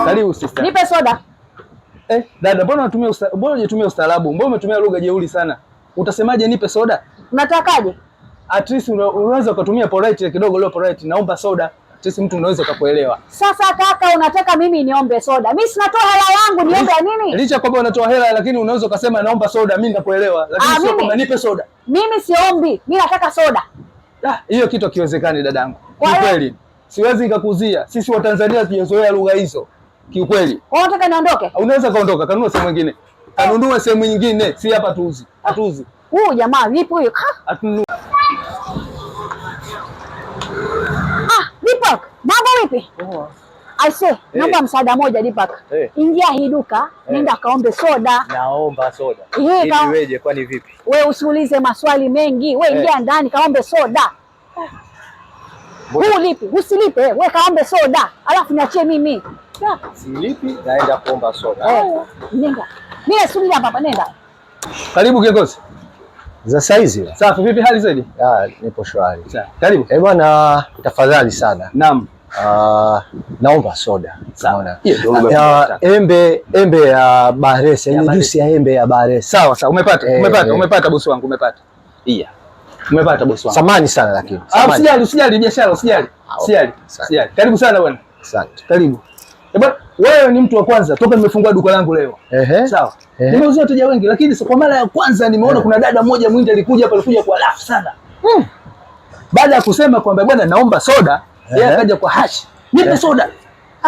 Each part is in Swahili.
Karibu sister. Nipe soda. Dada, mbona unatumia ustaarabu? Mbona umetumia lugha jeuri sana? Utasemaje nipe soda? Unatakaje? At least unaweza ukatumia polite kidogo, leo polite, naomba soda. At least mtu unaweza kukuelewa. Sasa kaka, unataka mimi niombe soda? Mimi sinatoa hela yangu, niombe nini? Licha kwamba unatoa hela, lakini unaweza ukasema naomba soda, mimi nitakuelewa. Lakini sio kwamba nipe soda. Mimi siombi, mimi nataka soda. Hiyo kitu hakiwezekani dadangu. Kiukweli. Siwezi nikakuzia. Sisi wa Tanzania tunazoea lugha hizo. Kiukweli. Wewe unataka niondoke? Unaweza kaondoka, kanunua sehemu nyingine. Kanunua sehemu nyingine, si hapa tuuzi. Hatuuzi. Huyu jamaa vipi huyu? Atununua. Deepak, mambo vipi? Aise, naomba msaada moja Deepak. Ingia hii duka, nenda kaombe soda. Naomba soda. Hivi weje kwani vipi? Wewe usiulize maswali mengi, wewe ingia ndani kaombe soda. Lipi? Usilipe, wewe kaombe soda, alafu niachie mimi. Silipi, naenda kuomba soda. Nenda. Mimi subiri hapa, nenda. Karibu kiongozi. Za saizi. Safi, vipi hali zaidi? Nipo shwari. Karibu. Bwana, tafadhali sana. Naam. Naomba soda. Sawa. Embe ya Bahresa, ile juice ya embe ya Bahresa. Sawa, umepata bosi wangu, umepata. Umepata bosi wangu. Samani sana lakini. Usijali biashara, usijali. Karibu sana bwana. Asante. Karibu. Bwana, wewe ni mtu wa kwanza toka nimefungua duka langu leo. Sawa. Nimeuzia wateja wengi, lakini kwa mara ya kwanza nimeona kuna dada mmoja Mwindi alikuja kwa lafu sana. Baada ya kusema kwamba bwana naomba soda, yeye akaja kwa hashi. Nipe soda.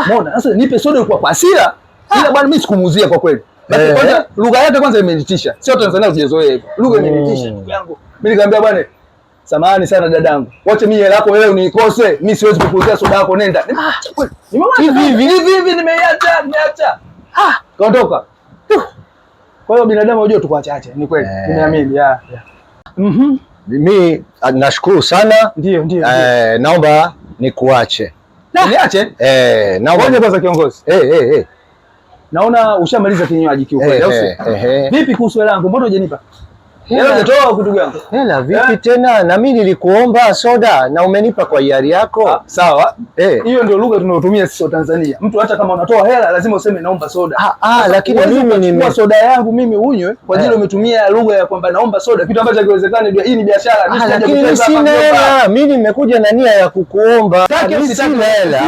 Umeona? Sasa nipe soda kwa hasira. Ila bwana mimi sikumuuzia kwa kweli. Kwanza lugha yake kwanza imenitisha. Sio Tanzania tujezoea hivyo. Lugha imenitisha ndugu yangu. Mimi nikamwambia bwana, samahani sana dadangu. Wacha mimi hela yako wewe unikose. Mimi siwezi kukuuzia soda yako, nenda. Hivi nimeacha. Kaondoka. Kwa hiyo binadamu unajua tuko wachache. Ni kweli. Nimeamini. Mimi nashukuru sana. Ndio. Naomba nikuache. Niache? Naomba kwanza kiongozi. Naona ushamaliza kinywaji kiukweli, au sio? Vipi kuhusu hela yangu? Mbona hujanipa? Hela hujatoa kitu gani? Hela vipi tena? Na mimi nilikuomba soda na umenipa kwa hiari yako. Sawa. Hiyo ndio lugha tunayotumia sisi wa Tanzania. Mtu hata kama unatoa hela lazima useme naomba soda. Lakini mimi nimechukua soda yangu mimi unywe kwa ajili umetumia lugha ya kwamba naomba soda, kitu ambacho hakiwezekani. Hii ni biashara. Lakini mimi sina hela. Mimi nimekuja na nia ya kukuomba. Mimi sina hela.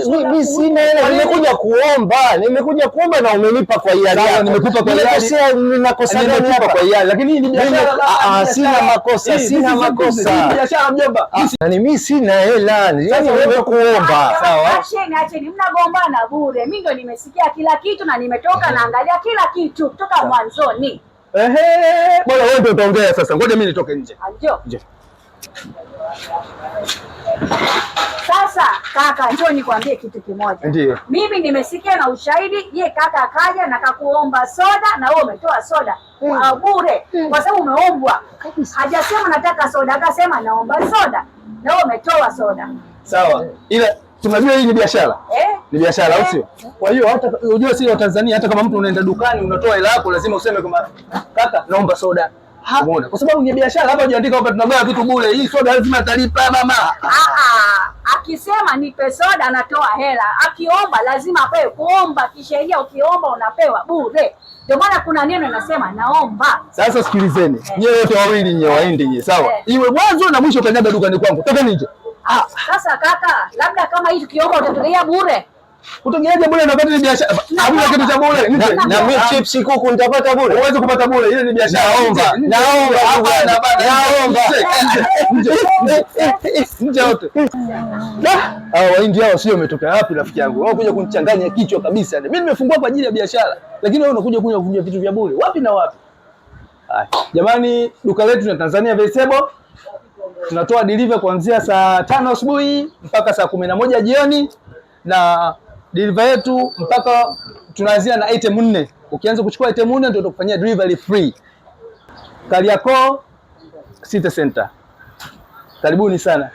Mimi sina hela. Nimekuja kuomba na umenipa kwa hiari yako. Nimekupa kwa hiari. Ninakosa gani hapa? Lakini hii ni biashara. Sina makosa. Ni biashara mjomba. Mimi sina hela. Yaani wewe kuomba. Sawa. Acheni mnagombana bure. Mimi ndo nimesikia kila kitu na nimetoka naangalia kila kitu kutoka mwanzoni. Bwana wewe ndio utaongea sasa. Ngoja mimi nitoke nje. Njoo. Sasa kaka, njoo nikwambie kitu kimoja. Ndio. Mimi nimesikia na ushahidi, ye kaka akaja na kakuomba soda na wewe umetoa soda bure kwa sababu umeombwa. Hajasema nataka soda, akasema naomba soda na wewe umetoa soda. Sawa. Ila tunajua hii ni biashara. Ni biashara au sio? Kwa hiyo hata unajua sisi wa Tanzania hata kama mtu unaenda dukani unatoa hela yako lazima useme kwamba kaka naomba soda. Umeona? Kwa sababu ni biashara, hapa hujaandika kwamba tunagawa vitu bure. Hii soda lazima atalipa mama. Akisema nipe soda anatoa hela. Akiomba lazima apewe. Kuomba kisheria, ukiomba unapewa bure. Ndio maana kuna neno linasema naomba. Sasa sikilizeni. Nyewe wote wawili nyewe waende nyewe, sawa? Iwe mwanzo na mwisho kanyaga dukani kwangu. Toka nje. Sasa kaka, labda kama hii tukiomba utatolea bure. Utongeaje bure na wakati ni biashara? Hamna kitu cha bure. Na mimi chips kuku nitapata bure. Huwezi kupata bure. Ile ni biashara. Naomba. Nje wote. Waindi hao sio umetoka wapi rafiki yangu? Wao kuja kunichanganya kichwa kabisa. Mimi nimefungua kwa ajili ya biashara. Lakini wewe unakuja kunywa vitu vya bure. Wapi na wapi? Jamani, duka letu na Tanzania Vegetable tunatoa delivery kuanzia saa 5 asubuhi mpaka saa 11 jioni, na delivery yetu mpaka tunaanzia na item 4. Ukianza kuchukua item 4 ndio tutakufanyia delivery free. Kariakoo City Center. Karibuni sana.